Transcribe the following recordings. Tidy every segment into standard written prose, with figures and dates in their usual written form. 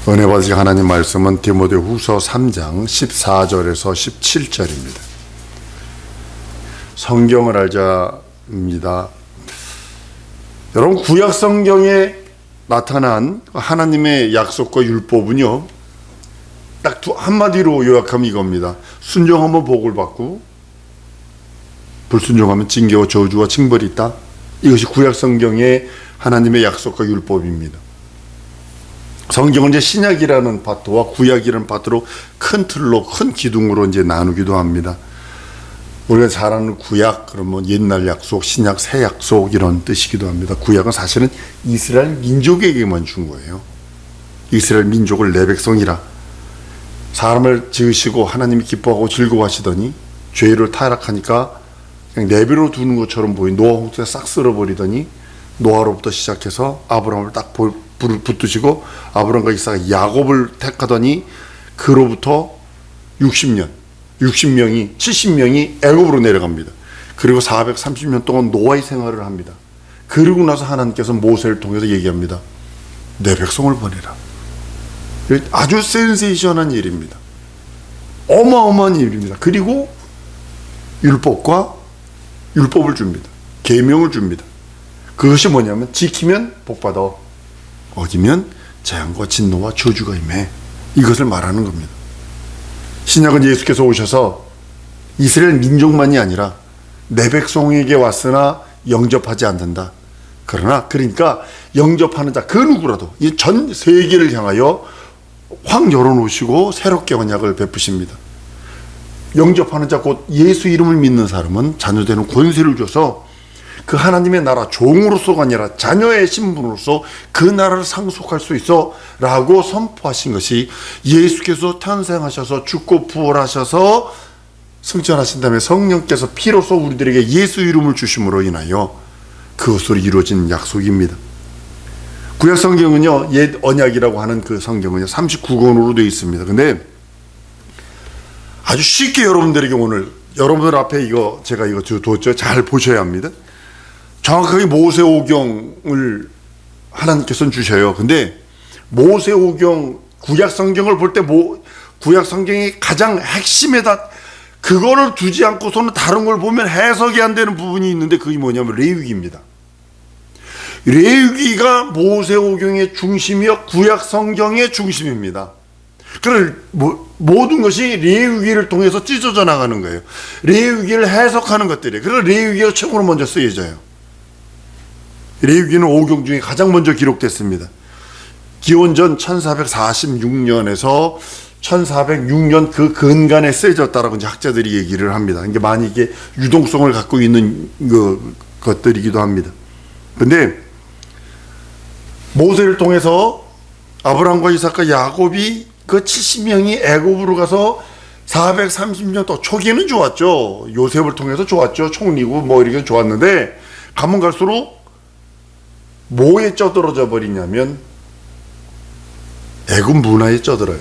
은혜 받으실 하나님 말씀은 디모데후서 3장 14절에서 17절입니다. 성경을 알자입니다. 여러분, 구약 성경에 나타난 하나님의 약속과 율법은요, 딱 한마디로 요약하면 이겁니다. 순종하면 복을 받고 불순종하면 징계와 저주와 징벌이 있다. 이것이 구약 성경의 하나님의 약속과 율법입니다. 성경은 이제 신약이라는 파트와 구약이라는 파트로 큰 틀로, 큰 기둥으로 이제 나누기도 합니다. 우리가 잘 아는 구약, 그러면 옛날 약속, 신약, 새 약속 이런 뜻이기도 합니다. 구약은 사실은 이스라엘 민족에게만 준 거예요. 이스라엘 민족을 내 백성이라, 사람을 지으시고 하나님이 기뻐하고 즐거워하시더니 죄를 타락하니까 그냥 내버려 두는 것처럼 보인 노아 홍수에 싹 쓸어버리더니 노아로부터 시작해서 아브라함을 딱 불을 붙드시고 아브라함과 이삭과 야곱을 택하더니 그로부터 70명이 70명이 애굽으로 내려갑니다. 그리고 430년 동안 노아의 생활을 합니다. 그러고 나서 하나님께서 모세를 통해서 얘기합니다. 내 백성을 보내라. 아주 센세이션한 일입니다. 어마어마한 일입니다. 그리고 율법을 줍니다. 계명을 줍니다. 그것이 뭐냐면 지키면 복받아, 어기면 재앙과 진노와 저주가 임해. 이것을 말하는 겁니다. 신약은 예수께서 오셔서 이스라엘 민족만이 아니라 내 백성에게 왔으나 영접하지 않는다. 그러니까 영접하는 자 그 누구라도 이 전 세계를 향하여 확 열어놓으시고 새롭게 언약을 베푸십니다. 영접하는 자 곧 예수 이름을 믿는 사람은 자녀되는 권세를 줘서 그 하나님의 나라 종으로서가 아니라 자녀의 신분으로서 그 나라를 상속할 수 있어 라고 선포하신 것이 예수께서 탄생하셔서 죽고 부활하셔서 승천하신 다음에 성령께서 피로써 우리들에게 예수 이름을 주심으로 인하여 그것으로 이루어진 약속입니다. 구약 성경은요, 옛 언약이라고 하는 그 성경은요 39권으로 되어 있습니다. 근데 아주 쉽게 여러분들에게 오늘 여러분들 앞에 제가 이거 뒀죠. 잘 보셔야 합니다. 정확하게 모세오경을 하나님께서는 주셔요. 근데 모세오경 구약 성경을 볼 때 구약 성경이 가장 핵심에다 그거를 두지 않고서는 다른 걸 보면 해석이 안 되는 부분이 있는데 그게 뭐냐면 레위기입니다. 레위기가 모세오경의 중심이요 구약 성경의 중심입니다. 그래서 모든 것이 레위기를 통해서 찢어져 나가는 거예요. 레위기를 해석하는 것들이에요. 그래서 레위기가 최고로 먼저 쓰여져요. 레위기는 오경 중에 가장 먼저 기록됐습니다. 기원전 1446년에서 1406년 그 근간에 쓰여졌다라고 이제 학자들이 얘기를 합니다. 이게 많이 이게 유동성을 갖고 있는 것들이기도 합니다. 근데 모세를 통해서 아브라함과 이삭과 야곱이 그 70명이 애굽으로 가서 430년 동안 초기는 좋았죠. 요셉을 통해서 좋았죠. 총리고 뭐 이렇게 좋았는데 가면 갈수록 뭐에 쩌들어져 버리냐면 애굽 문화에 쩌들어요.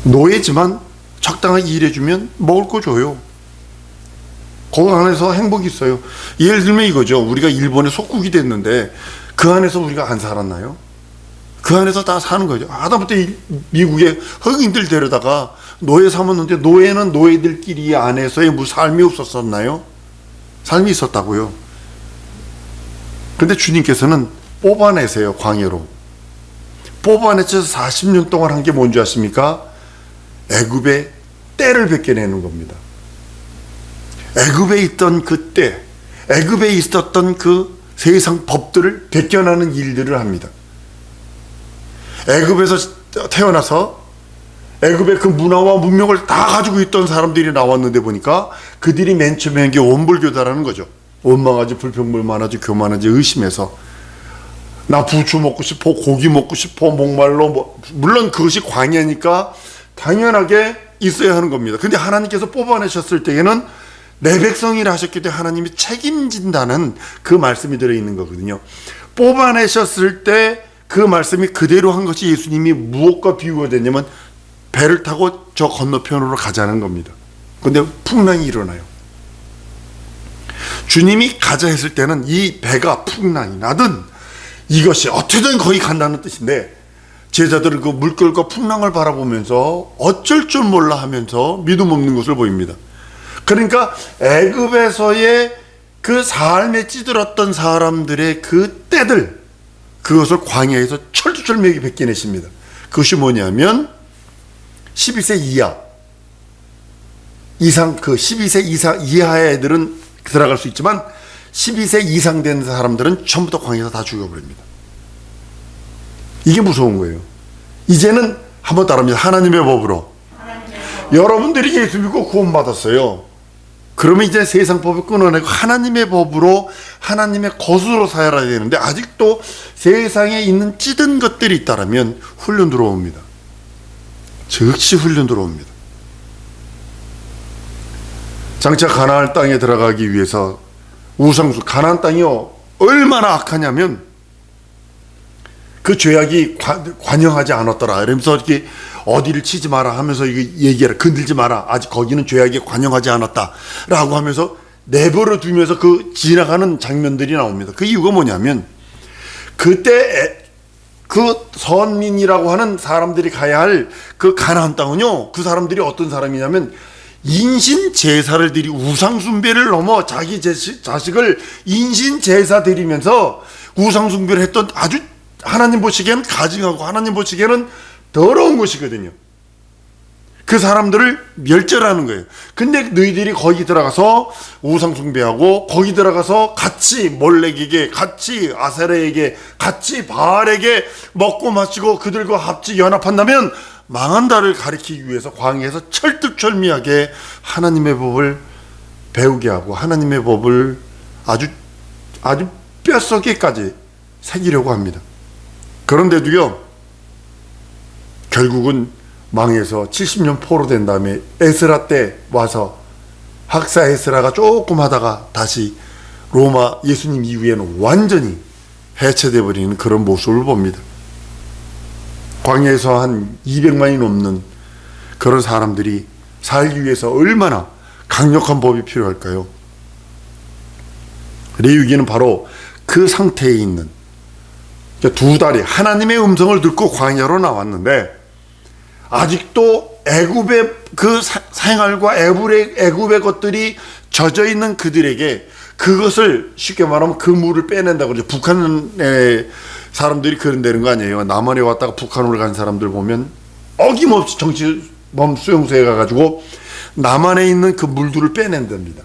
노예지만 적당하게 일해주면 먹을 거 줘요. 그 안에서 행복이 있어요. 예를 들면 이거죠. 우리가 일본에 속국이 됐는데 그 안에서 우리가 안 살았나요? 그 안에서 다 사는 거죠. 하다못해 미국에 흑인들 데려다가 노예 삼았는데 노예는 노예들끼리 안에서의 무슨 삶이 없었었나요? 삶이 있었다고요. 근데 주님께서는 뽑아내세요. 광야로 뽑아내셔서 40년 동안 한 게 뭔지 아십니까? 애굽의 때를 벗겨내는 겁니다. 애굽에 있던 그 때, 애굽에 있었던 그 세상 법들을 벗겨나는 일들을 합니다. 애굽에서 태어나서 애굽의 그 문화와 문명을 다 가지고 있던 사람들이 나왔는데 보니까 그들이 맨 처음에 한 게 원불교다라는 거죠. 원망하지, 불평불만하지, 교만하지, 의심해서 나 부추 먹고 싶어, 고기 먹고 싶어, 목말로 물론 그것이 광야니까 당연하게 있어야 하는 겁니다. 근데 하나님께서 뽑아내셨을 때에는 내 백성이라 하셨기 때문에 하나님이 책임진다는 그 말씀이 들어있는 거거든요. 뽑아내셨을 때 그 말씀이 그대로 한 것이 예수님이 무엇과 비유가 됐냐면 배를 타고 저 건너편으로 가자는 겁니다. 근데 풍랑이 일어나요. 주님이 가자 했을 때는 이 배가 풍랑이 나든 이것이 어떻게든 거기 간다는 뜻인데 제자들은 그 물결과 풍랑을 바라보면서 어쩔 줄 몰라 하면서 믿음 없는 것을 보입니다. 그러니까 애굽에서의 그 삶에 찌들었던 사람들의 그 때들, 그것을 광야에서 철두철미하게 벗겨내십니다. 그것이 뭐냐면 12세 이상 그 12세 이하의 애들은 들어갈 수 있지만 12세 이상 된 사람들은 전부 다 광야에서 다 죽여버립니다. 이게 무서운 거예요. 이제는 한번 따라합니다. 하나님의 법으로. 여러분들이 예수 믿고 구원받았어요. 그러면 이제 세상 법을 끊어내고 하나님의 법으로, 하나님의 것으로 살아야 되는데 아직도 세상에 있는 찌든 것들이 있다면 훈련 들어옵니다. 즉시 훈련 들어옵니다. 장차 가나안 땅에 들어가기 위해서 우상수, 가나안 땅이요 얼마나 악하냐면 그 죄악이 관영하지 않았더라. 이러면서 이렇게 어디를 치지 마라 하면서 이거 얘기해라. 건들지 마라. 아직 거기는 죄악이 관영하지 않았다. 라고 하면서 내버려 두면서 그 지나가는 장면들이 나옵니다. 그 이유가 뭐냐면 그때 그 선민이라고 하는 사람들이 가야 할 그 가나안 땅은요, 그 사람들이 어떤 사람이냐면 인신 제사를 드리, 우상 숭배를 넘어 자기 자식을 인신 제사 드리면서 우상 숭배를 했던 아주 하나님 보시기에는 가증하고 하나님 보시기에는 더러운 것이거든요. 그 사람들을 멸절하는 거예요. 근데 너희들이 거기 들어가서 우상 숭배하고 거기 들어가서 같이 몰렉에게, 같이 아세라에게, 같이 바알에게 먹고 마시고 그들과 합치 연합한다면 망한다를 가리키기 위해서 광야에서 철두철미하게 하나님의 법을 배우게 하고 하나님의 법을 아주 뼛속에까지 새기려고 합니다. 그런데도요, 결국은 망해서 70년 포로된 다음에 에스라 때 와서 학사 에스라가 조금 하다가 다시 로마 예수님 이후에는 완전히 해체되어 버리는 그런 모습을 봅니다. 광야에서 한 200만이 넘는 그런 사람들이 살기 위해서 얼마나 강력한 법이 필요할까요? 레위기는 바로 그 상태에 있는 두 다리, 하나님의 음성을 듣고 광야로 나왔는데 아직도 애굽의 그 생활과 애굽의 것들이 젖어 있는 그들에게 그것을 쉽게 말하면 그 물을 빼낸다고 그러죠. 북한의 사람들이 그런다는 거 아니에요. 남한에 왔다가 북한으로 간 사람들 보면 어김없이 정치범 수용소에 가가지고 남한에 있는 그 물들을 빼낸답니다.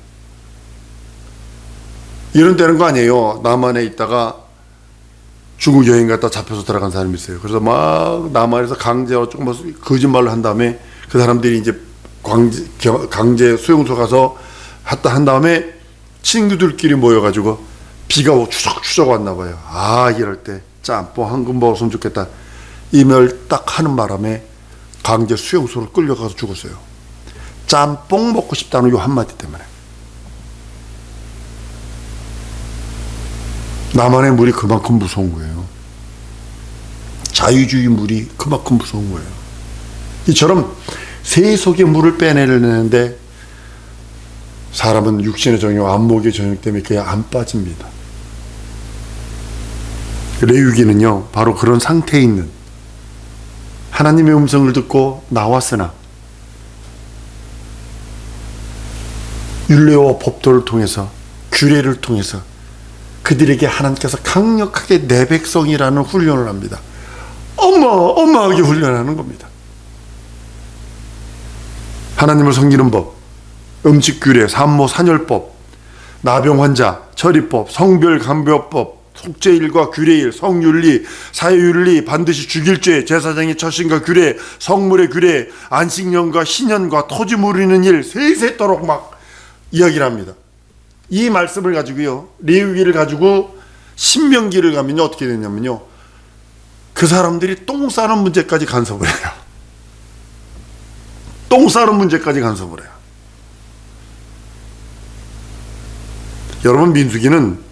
이런다는 거 아니에요. 남한에 있다가 중국 여행 갔다 잡혀서 들어간 사람이 있어요. 그래서 막 남한에서 강제 어쩌고 뭐 거짓말을 한 다음에 그 사람들이 이제 강제 수용소 가서 한 다음에 친구들끼리 모여가지고 비가 추적추적 왔나 봐요. 아, 이럴 때 짬뽕 한 근 먹었으면 좋겠다. 이 말 딱 하는 바람에 강제 수용소로 끌려가서 죽었어요. 짬뽕 먹고 싶다는 요 한마디 때문에. 남한의 물이 그만큼 무서운 거예요. 자유주의 물이 그만큼 무서운 거예요. 이처럼 세속의 물을 빼내려는데 사람은 육신의 정욕, 안목의 정욕 때문에 그냥 안 빠집니다. 레위기는요, 바로 그런 상태에 있는 하나님의 음성을 듣고 나왔으나 율례와 법도를 통해서, 규례를 통해서 그들에게 하나님께서 강력하게 내 백성이라는 훈련을 합니다. 어마어마하게 훈련하는 겁니다. 하나님을 섬기는 법, 음식 규례, 산모 산열법, 나병 환자 처리법, 성별 감별법, 속죄일과 규례일, 성윤리, 사회윤리, 반드시 죽일 죄, 제사장의 처신과 규례, 성물의 규례, 안식년과 신년과 토지 무르는 일, 세세토록 막 이야기를 합니다. 이 말씀을 가지고요, 레위기를 가지고 신명기를 가면요 어떻게 되냐면요, 그 사람들이 똥 싸는 문제까지 간섭을 해요. 똥 싸는 문제까지 간섭을 해요. 여러분, 민수기는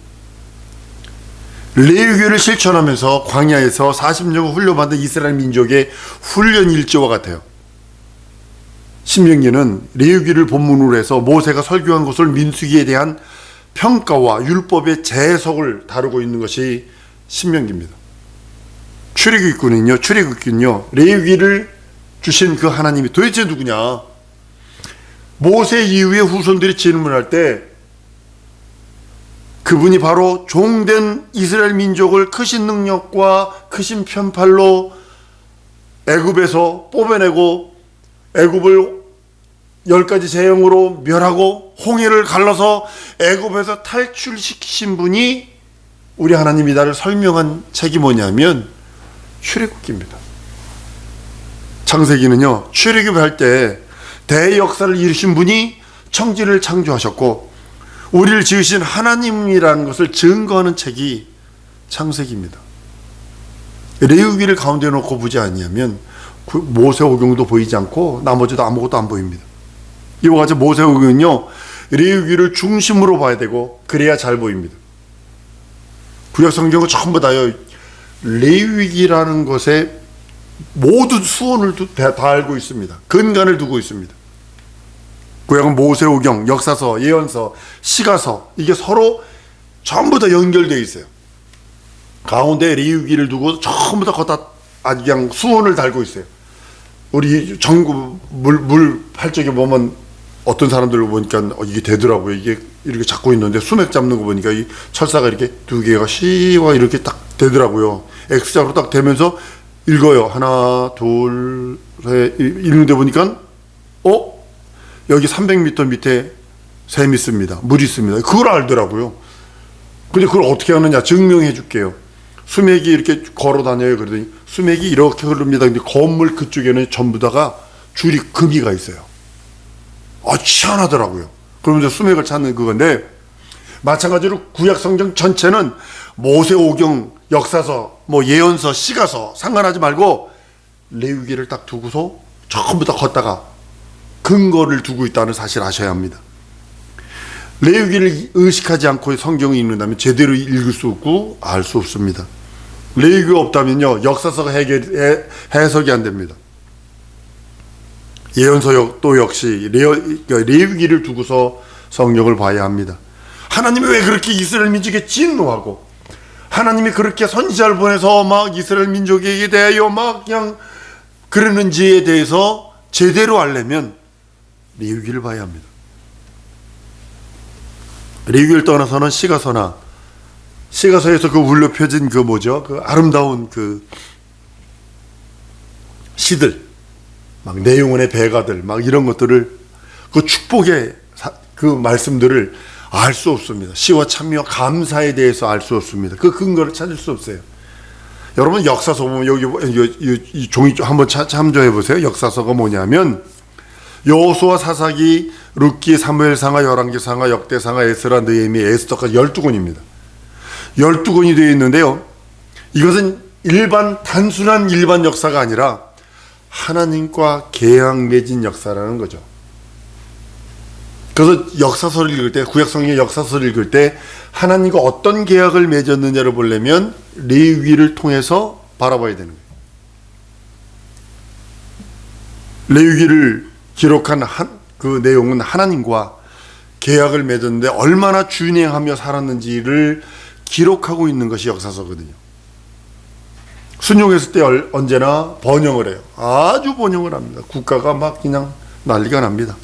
레위기를 실천하면서 광야에서 40년 훈련받은 이스라엘 민족의 훈련 일지와 같아요. 신명기는 레위기를 본문으로 해서 모세가 설교한 것을 민수기에 대한 평가와 율법의 재해석을 다루고 있는 것이 신명기입니다. 출애굽군요. 레위기를 주신 그 하나님이 도대체 누구냐? 모세 이후에 후손들이 질문할 때 그분이 바로 종된 이스라엘 민족을 크신 능력과 크신 편팔로 애굽에서 뽑아내고 애굽을 10가지 재앙으로 멸하고 홍해를 갈라서 애굽에서 탈출시키신 분이 우리 하나님이다를 설명한 책이 뭐냐면 출애굽기입니다. 창세기는요, 출애굽할 때 대역사를 이루신 분이 천지를 창조하셨고 우리를 지으신 하나님이라는 것을 증거하는 책이 창세기입니다. 레위기를 가운데 놓고 보지 아니하면 모세오경도 보이지 않고 나머지도 아무것도 안 보입니다. 이와 같이 모세오경은요, 레위기를 중심으로 봐야 되고 그래야 잘 보입니다. 구약 성경은 전부 다요, 레위기라는 것에 모든 수원을 다 알고 있습니다. 근간을 두고 있습니다. 구약은 모세오경, 역사서, 예언서, 시가서, 이게 서로 전부 다 연결되어 있어요. 가운데 레위기를 두고 전부 다 거기다 아주 그냥 수원을 달고 있어요. 우리 전국 물 팔쪽에 보면 어떤 사람들을 보니까 이게 되더라고요. 이게 이렇게 잡고 있는데 수맥 잡는 거 보니까 이 철사가 이렇게 두 개가 시와 이렇게 딱 되더라고요. X자로 딱 되면서 읽어요. 하나, 둘, 셋, 읽는데 보니까 여기 300m 밑에 샘이 있습니다. 물이 있습니다. 그걸 알더라고요. 근데 그걸 어떻게 하느냐 증명해 줄게요. 수맥이 이렇게 걸어 다녀요. 그러더니 수맥이 이렇게 흐릅니다. 근데 건물 그쪽에는 전부 다가 줄이 금이가 있어요. 희한하더라고요. 그러면서 수맥을 찾는 그건데, 마찬가지로 구약 성경 전체는 모세오경, 역사서, 예언서, 시가서 상관하지 말고 레위기를 딱 두고서 전부 다 걷다가 근거를 두고 있다는 사실을 아셔야 합니다. 레위기를 의식하지 않고 성경을 읽는다면 제대로 읽을 수 없고 알 수 없습니다. 레위기가 없다면요, 역사서가 해석이 안 됩니다. 예언서 또 역시 레위기를 두고서 성경을 봐야 합니다. 하나님이 왜 그렇게 이스라엘 민족에 진노하고, 하나님이 그렇게 선지자를 보내서 막 이스라엘 민족에게 대하여 막 그냥 그러는지에 대해서 제대로 알려면 레위기를 봐야 합니다. 레위기를 떠나서는 시가서에서 그 울려 펴진 그 아름다운 그 시들, 막 내용원의 배가들, 막 이런 것들을, 그 축복의 그 말씀들을 알 수 없습니다. 시와 찬미와 감사에 대해서 알 수 없습니다. 그 근거를 찾을 수 없어요. 여러분 역사서 보면 이 종이 한번 참조해 보세요. 역사서가 뭐냐면 여호수아, 사사기, 룻기, 사무엘상하, 열왕기상하, 역대상하, 에스라, 느헤미야, 에스더까지 12권입니다. 12권이 되어 있는데요, 이것은 단순한 일반 역사가 아니라 하나님과 계약 맺은 역사라는 거죠. 그래서 역사서를 읽을 때, 구약성경의 역사서를 읽을 때 하나님과 어떤 계약을 맺었느냐를 보려면 레위기를 통해서 바라봐야 되는 거예요. 레위기를 기록한 그 내용은 하나님과 계약을 맺었는데 얼마나 준행하며 살았는지를 기록하고 있는 것이 역사서거든요. 순종했을 때 언제나 번영을 해요. 아주 번영을 합니다. 국가가 막 그냥 난리가 납니다.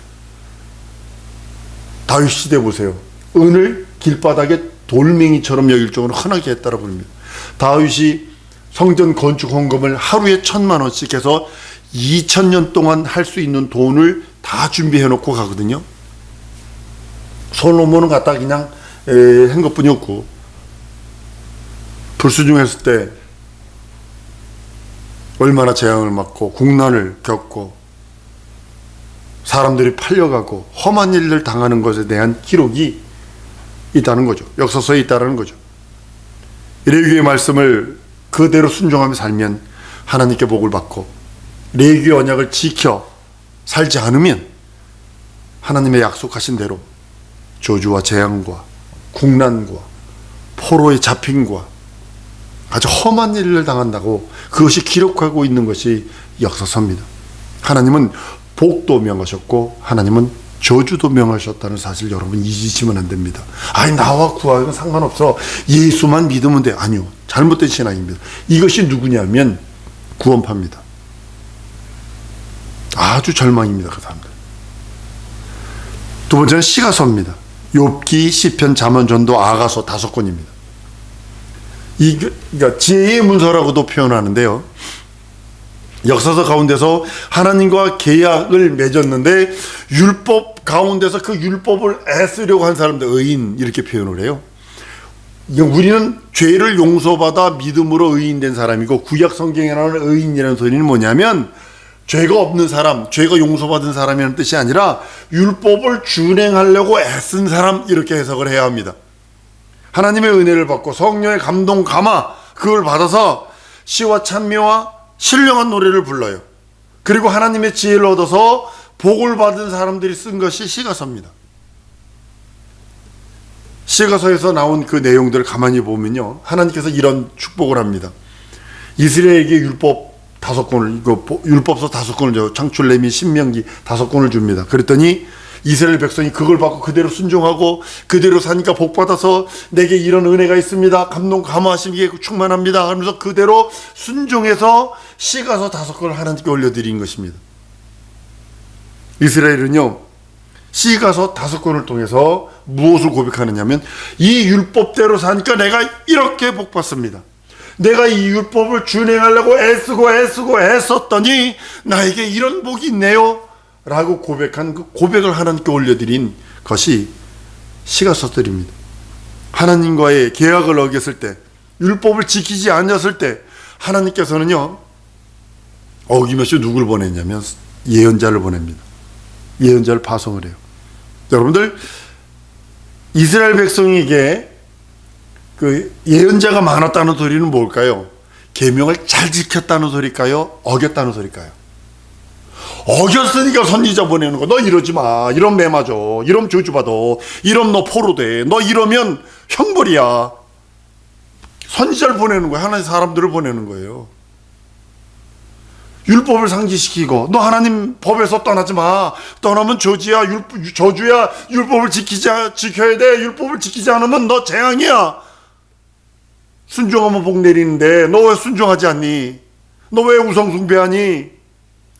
다윗 시대 보세요. 은을 길바닥에 돌멩이처럼 여길 정도로 흔하게 했다고 부릅니다. 다윗이 성전 건축 헌금을 하루에 1,000,000원씩 해서 2000년 동안 할 수 있는 돈을 다 준비해 놓고 가거든요. 솔로몬은 갖다 그냥 한 것뿐이 없고, 불순종했을 때 얼마나 재앙을 맞고 국난을 겪고 사람들이 팔려가고 험한 일을 당하는 것에 대한 기록이 있다는 거죠. 역사서에 있다는 거죠. 레위기의 말씀을 그대로 순종하며 살면 하나님께 복을 받고, 레위기의 언약을 지켜 살지 않으면 하나님의 약속하신 대로 저주와 재앙과 국난과 포로의 잡힘과 아주 험한 일을 당한다고 그것이 기록하고 있는 것이 역사서입니다. 하나님은 복도 명하셨고 하나님은 저주도 명하셨다는 사실 여러분 잊으시면 안 됩니다. 아니 나와 구하기는 상관없어. 예수만 믿으면 돼. 아니요. 잘못된 신앙입니다. 이것이 누구냐면 구원파입니다. 아주 절망입니다. 그 사람들. 두 번째는 시가서입니다. 욥기, 시편, 잠언, 전도, 아가서 5권입니다. 그러니까 지혜의 문서라고도 표현하는데요. 역사서 가운데서 하나님과 계약을 맺었는데 율법 가운데서 그 율법을 애쓰려고 한 사람들, 의인 이렇게 표현을 해요. 우리는 죄를 용서받아 믿음으로 의인된 사람이고, 구약 성경에 나오는 의인이라는 소리는 뭐냐면 죄가 없는 사람, 죄가 용서받은 사람이라는 뜻이 아니라 율법을 준행하려고 애쓴 사람, 이렇게 해석을 해야 합니다. 하나님의 은혜를 받고 성령의 감동, 감화 그걸 받아서 시와 찬미와 신령한 노래를 불러요. 그리고 하나님의 지혜를 얻어서 복을 받은 사람들이 쓴 것이 시가서입니다. 시가서에서 나온 그 내용들을 가만히 보면요, 하나님께서 이런 축복을 합니다. 이스라엘에게 율법 5권을, 율법서 5권을, 창출, 레위, 신명기 5권을 줍니다. 그랬더니 이스라엘 백성이 그걸 받고 그대로 순종하고 그대로 사니까 복받아서 내게 이런 은혜가 있습니다. 감동 감화하시기에 충만합니다. 하면서 그대로 순종해서 시가서 5권을 하나님께 올려드린 것입니다. 이스라엘은요, 시가서 5권을 통해서 무엇을 고백하느냐면, 이 율법대로 사니까 내가 이렇게 복받습니다. 내가 이 율법을 준행하려고 애쓰고 애썼더니 나에게 이런 복이 있네요 라고 고백한 그 고백을 하나님께 올려드린 것이 시가서들입니다. 하나님과의 계약을 어겼을 때, 율법을 지키지 않았을 때 하나님께서는요, 어기면서 누굴 보냈냐면 예언자를 보냅니다. 예언자를 파송을 해요. 여러분들, 이스라엘 백성에게 그 예언자가 많았다는 소리는 뭘까요? 계명을 잘 지켰다는 소리일까요? 어겼다는 소리일까요? 어겼으니까 선지자 보내는 거. 너 이러지 마. 이러면 매 맞아. 이러면 저주받아. 이러면 너 포로돼. 너 이러면 형벌이야. 선지자를 보내는 거예요. 하나님 사람들을 보내는 거예요. 율법을 상기시키고, 너 하나님 법에서 떠나지 마. 떠나면 저주야. 율법을 지켜야 돼. 율법을 지키지 않으면 너 재앙이야. 순종하면 복 내리는데 너 왜 순종하지 않니? 너 왜 우상 숭배하니?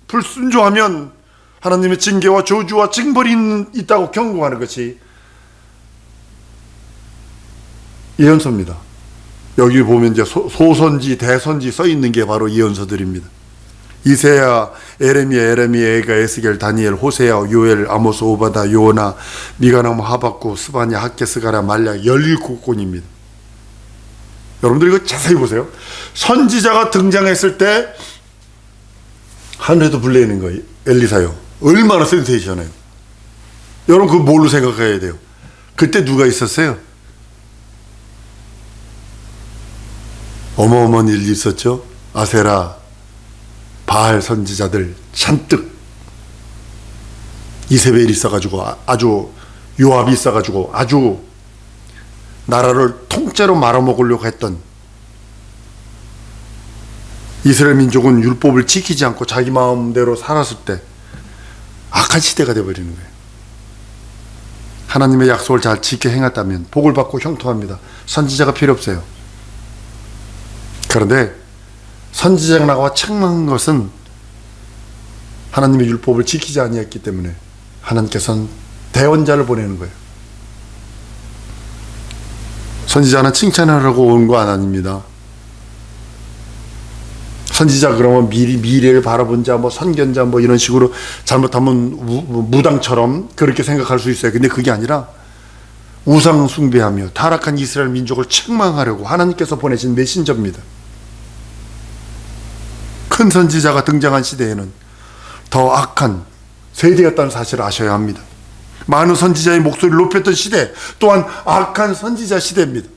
불순종하면 하나님의 징계와 저주와 징벌이 있다고 경고하는 것이 예언서입니다. 여기 보면 이제 소선지, 대선지 써 있는 게 바로 예언서들입니다. 이세야, 에레미야, 에가, 에스겔, 다니엘, 호세야, 요엘, 아모스, 오바다, 요나, 미가나무, 하박구, 스바냐, 학개, 스가랴, 말랴 17권입니다. 여러분들 이거 자세히 보세요. 선지자가 등장했을 때 하늘에도 불려있는 거예요. 엘리사요. 얼마나 센세이션해요. 여러분 그거 뭘로 생각해야 돼요? 그때 누가 있었어요? 어마어마한 일이 있었죠. 아세라, 바알 선지자들 잔뜩, 이세벨이 있어가지고, 아주 요압이 있어가지고 아주 나라를 통째로 말아먹으려고 했던, 이스라엘 민족은 율법을 지키지 않고 자기 마음대로 살았을 때 악한 시대가 되어버리는 거예요. 하나님의 약속을 잘 지켜 행했다면 복을 받고 형통합니다. 선지자가 필요 없어요. 그런데 선지자가 나와 책망한 것은 하나님의 율법을 지키지 아니했기 때문에 하나님께서는 대언자를 보내는 거예요. 선지자는 칭찬하려고 온 거 아닙니다. 선지자 그러면 미래를 바라본 자, 선견자 이런 식으로 잘못하면 무당처럼 그렇게 생각할 수 있어요. 근데 그게 아니라 우상 숭배하며 타락한 이스라엘 민족을 책망하려고 하나님께서 보내신 메신저입니다. 큰 선지자가 등장한 시대에는 더 악한 세대였다는 사실을 아셔야 합니다. 많은 선지자의 목소리를 높였던 시대 또한 악한 선지자 시대입니다.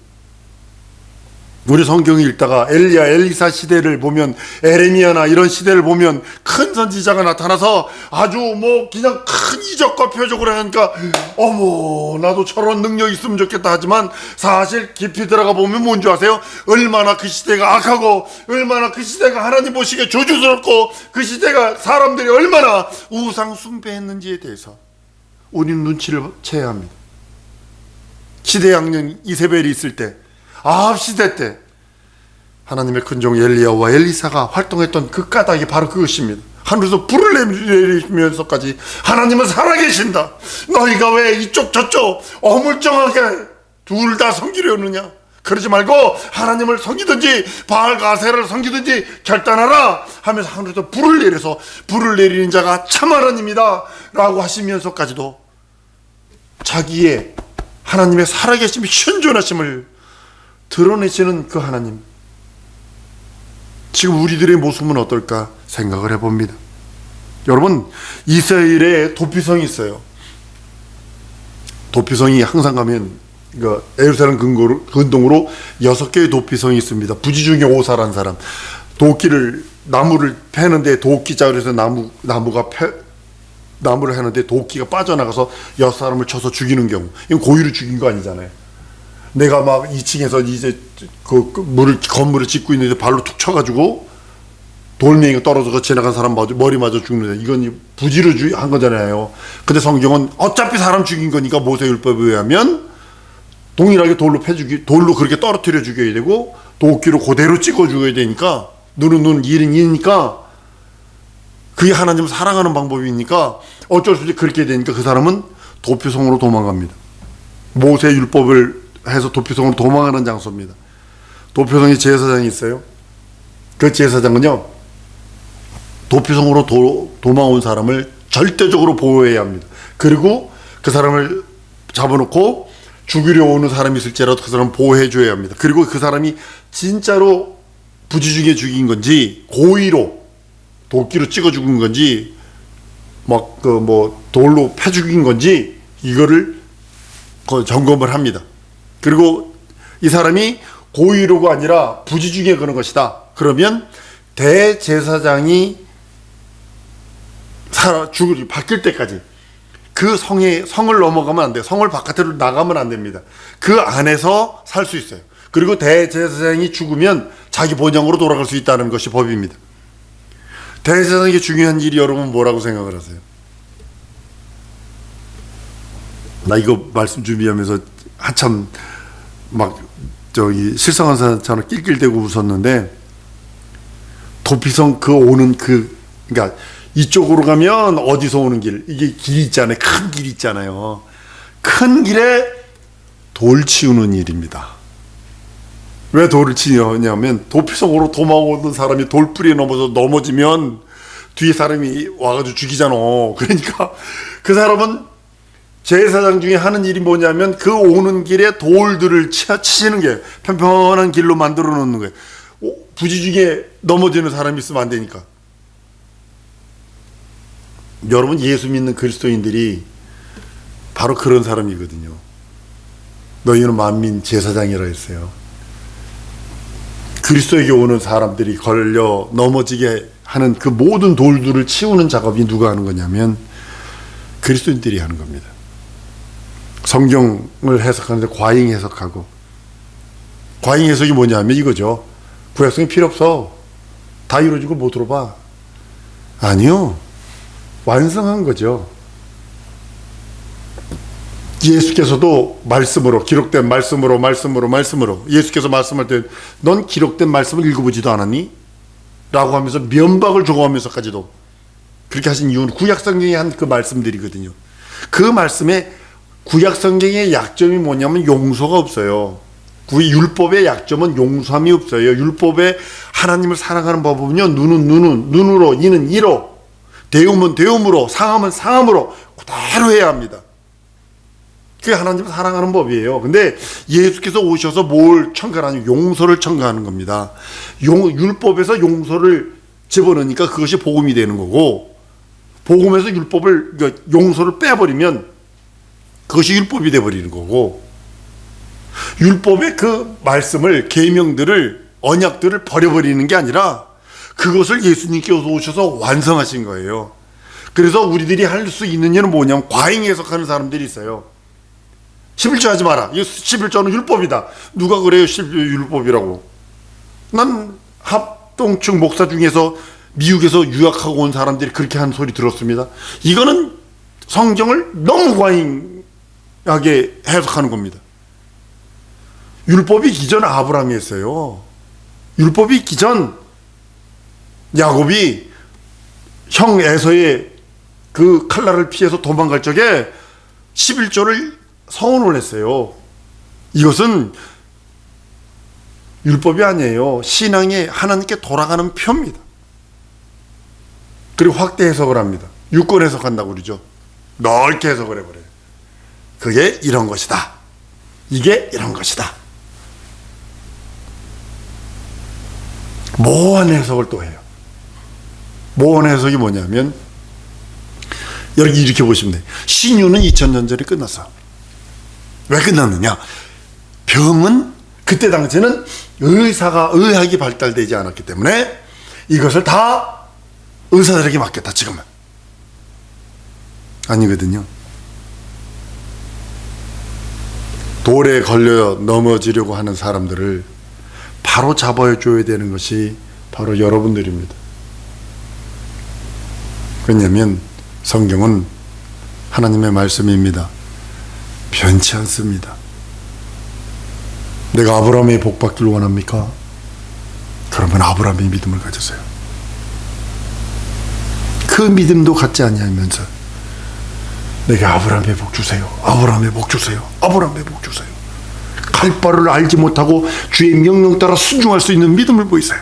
우리 성경 읽다가 엘리야, 엘리사 시대를 보면, 에레미야나 이런 시대를 보면 큰 선지자가 나타나서 아주 그냥 큰 이적과 표적을 하니까 어머 나도 저런 능력이 있으면 좋겠다 하지만 사실 깊이 들어가 보면 뭔지 아세요? 얼마나 그 시대가 악하고 얼마나 그 시대가 하나님 보시기에 저주스럽고 그 시대가 사람들이 얼마나 우상 숭배했는지에 대해서 우리는 눈치를 채야 합니다. 시대 양령 이세벨이 있을 때, 아합 시대 때 하나님의 큰종 엘리야와 엘리사가 활동했던 그 까닭이 바로 그것입니다. 하늘에서 불을 내리면서까지 하나님은 살아계신다. 너희가 왜 이쪽 저쪽 어물쩡하게 둘 다 섬기려느냐? 그러지 말고 하나님을 섬기든지 바알 가세를 섬기든지 결단하라 하면서 하늘에서 불을 내려서 불을 내리는 자가 참 하나님이다 라고 하시면서까지도 자기의 하나님의 살아계심, 현존하심을 드러내시는 그 하나님, 지금 우리들의 모습은 어떨까 생각을 해봅니다. 여러분, 이스라엘에 도피성이 있어요. 도피성이 항상 가면 예루살렘 근동으로 6개의 도피성이 있습니다. 부지 중에 오사란 사람, 나무를 패는데 도끼자로 해서 나무를 하는데 도끼가 빠져나가서 6사람을 쳐서 죽이는 경우, 이건 고의로 죽인 거 아니잖아요. 내가 막 2층에서 이제 건물을 짓고 있는데 발로 툭 쳐가지고 돌멩이가 떨어져서 지나간 사람 머리 맞아 죽는데, 이건 부지로 한 거잖아요. 근데 성경은 어차피 사람 죽인 거니까 모세율법에 의하면 동일하게 돌로 그렇게 떨어뜨려 죽여야 되고 도끼로 그대로 찍어 죽여야 되니까, 눈은 눈, 이는 이니까, 그게 하나님을 사랑하는 방법이니까 어쩔 수 없이 그렇게 되니까 그 사람은 도피성으로 도망갑니다. 모세율법을 해서 도피성으로 도망하는 장소입니다. 도피성에 제사장이 있어요. 그 제사장은요, 도피성으로 도망온 사람을 절대적으로 보호해야 합니다. 그리고 그 사람을 잡아놓고 죽이려 오는 사람이 있을지라도 그 사람을 보호해줘야 합니다. 그리고 그 사람이 진짜로 부지 중에 죽인 건지, 고의로 도끼로 찍어 죽은 건지, 돌로 패 죽인 건지, 이거를 점검을 합니다. 그리고 이 사람이 고의로가 아니라 부지 중에 그런 것이다. 그러면 대제사장이 바뀔 때까지 그 성을 넘어가면 안 돼요. 성을 바깥으로 나가면 안 됩니다. 그 안에서 살 수 있어요. 그리고 대제사장이 죽으면 자기 본향으로 돌아갈 수 있다는 것이 법입니다. 대제사장에게 중요한 일이 여러분 뭐라고 생각을 하세요? 나 이거 말씀 준비하면서 한참 실성한 사람처럼 낄낄대고 웃었는데, 도피성 그러니까 이쪽으로 가면 어디서 오는 길, 이게 길 있잖아요. 큰 길 있잖아요. 큰 길에 돌 치우는 일입니다. 왜 돌을 치냐면, 도피성으로 도망오던 사람이 돌뿌리에 넘어지면 뒤에 사람이 와가지고 죽이잖아. 그러니까 그 사람은 제사장 중에 하는 일이 뭐냐면, 그 오는 길에 돌들을 치시는 게, 편편한 길로 만들어 놓는 거예요. 부지 중에 넘어지는 사람이 있으면 안 되니까. 여러분, 예수 믿는 그리스도인들이 바로 그런 사람이거든요. 너희는 만민 제사장이라 했어요. 그리스도에게 오는 사람들이 걸려 넘어지게 하는 그 모든 돌들을 치우는 작업이 누가 하는 거냐면 그리스도인들이 하는 겁니다. 성경을 해석하는데 과잉 해석하고, 과잉 해석이 뭐냐면 이거죠. 구약성이 필요 없어. 다 이루어지고 뭐 들어봐. 아니요. 완성한 거죠. 예수께서도 말씀으로, 기록된 말씀으로 예수께서 말씀할 때 넌 기록된 말씀을 읽어보지도 않았니? 라고 하면서 면박을 조고하면서까지도 그렇게 하신 이유는 구약성경에 한 그 말씀들이거든요. 그 말씀에 구약성경의 약점이 뭐냐면 용서가 없어요. 율법의 약점은 용서함이 없어요. 율법의 하나님을 사랑하는 법은요, 눈으로, 이는 이로, 대움은 대움으로, 상함은 상함으로 그대로 해야 합니다. 그게 하나님을 사랑하는 법이에요. 근데 예수께서 오셔서 뭘 첨가하냐? 용서를 첨가하는 겁니다. 율법에서 용서를 집어넣으니까 그것이 복음이 되는 거고, 복음에서 용서를 빼버리면 그것이 율법이 되어버리는 거고, 율법의 그 말씀을, 계명들을, 언약들을 버려버리는 게 아니라 그것을 예수님께서 오셔서 완성하신 거예요. 그래서 우리들이 할 수 있는 일은 뭐냐면, 과잉 해석하는 사람들이 있어요. 11조 하지 마라. 11조는 율법이다. 누가 그래요? 11조 율법이라고. 난 합동층 목사 중에서 미국에서 유학하고 온 사람들이 그렇게 하는 소리 들었습니다. 이거는 성경을 너무 과잉하게 해석하는 겁니다. 율법이 있기 전 아브라함이 했어요. 율법이 있기 전 야곱이 형 에서의 그 칼날을 피해서 도망갈 적에 11조를 서원을 했어요. 이것은 율법이 아니에요. 신앙이 하나님께 돌아가는 표입니다. 그리고 확대 해석을 합니다. 유권 해석한다고 그러죠. 넓게 해석을 해버려요. 그게 이런 것이다. 이게 이런 것이다. 모호한 해석을 또 해요. 모호한 해석이 뭐냐면 여기 이렇게 보시면 돼요. 신유는 2000년 전에 끝났어. 왜 끝났느냐? 병은 그때 당시에는 의학이 발달되지 않았기 때문에 이것을 다 의사들에게 맡겼다. 지금은 아니거든요. 돌에 걸려 넘어지려고 하는 사람들을 바로 잡아줘야 되는 것이 바로 여러분들입니다. 왜냐하면 성경은 하나님의 말씀입니다. 변치 않습니다. 내가 아브라함의 복 받기를 원합니까? 그러면 아브라함의 믿음을 가졌어요. 그 믿음도 갖지 아니하면서 내가 아브라함의 복 주세요. 아브라함의 복 주세요. 아브라함의 복 주세요. 갈 바를 알지 못하고 주의 명령 따라 순종할 수 있는 믿음을 보이세요.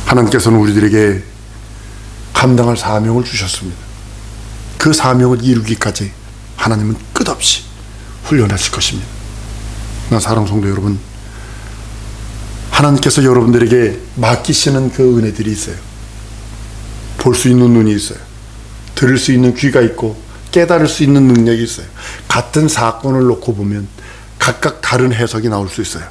하나님께서는 우리들에게 감당할 사명을 주셨습니다. 그 사명을 이루기까지 하나님은 끝없이 훈련하실 것입니다. 나 사랑 성도 여러분, 하나님께서 여러분들에게 맡기시는 그 은혜들이 있어요. 볼 수 있는 눈이 있어요. 들을 수 있는 귀가 있고 깨달을 수 있는 능력이 있어요. 같은 사건을 놓고 보면 각각 다른 해석이 나올 수 있어요.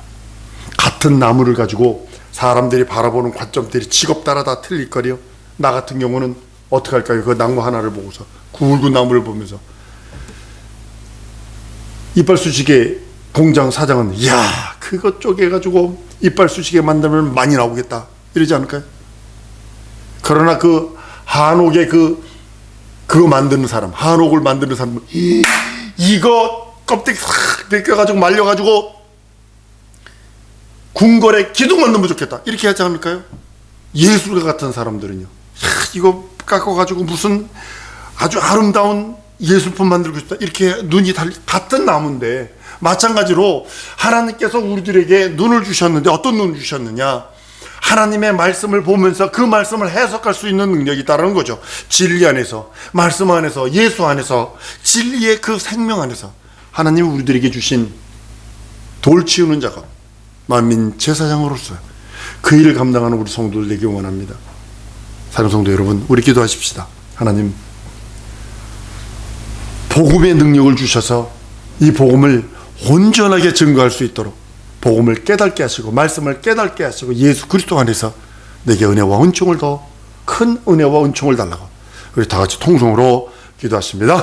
같은 나무를 가지고 사람들이 바라보는 관점들이 직업 따라 다 틀릴 거리요. 나 같은 경우는 어떻게 할까요? 그 나무 하나를 보고서 굵은 나무를 보면서 이빨 수시개 공장 사장은 이야 그거 쪼개가지고 이빨 수시개 만들면 많이 나오겠다 이러지 않을까요? 그러나 그 한옥의 그거 만드는 사람, 한옥을 만드는 사람은 이거 껍데기 싹 벗겨가지고 말려가지고 궁궐에 기둥만 넣으면 좋겠다 이렇게 하지 않을까요? 예술가 같은 사람들은요, 이거 깎아가지고 무슨 아주 아름다운 예술품 만들고 싶다 이렇게 눈이 달리 같은 나무인데, 마찬가지로 하나님께서 우리들에게 눈을 주셨는데 어떤 눈을 주셨느냐? 하나님의 말씀을 보면서 그 말씀을 해석할 수 있는 능력이 있다는 거죠. 진리 안에서, 말씀 안에서, 예수 안에서, 진리의 그 생명 안에서 하나님이 우리들에게 주신 돌 치우는 작업, 만민 제사장으로서 그 일을 감당하는 우리 성도들 되기 원합니다. 사랑하는 성도 여러분, 우리 기도하십시다. 하나님, 복음의 능력을 주셔서 이 복음을 온전하게 증거할 수 있도록 복음을 깨닫게 하시고 말씀을 깨닫게 하시고 예수 그리스도 안에서 내게 은혜와 은총을, 더 큰 은혜와 은총을 달라고 우리 다 같이 통성으로 기도하십니다.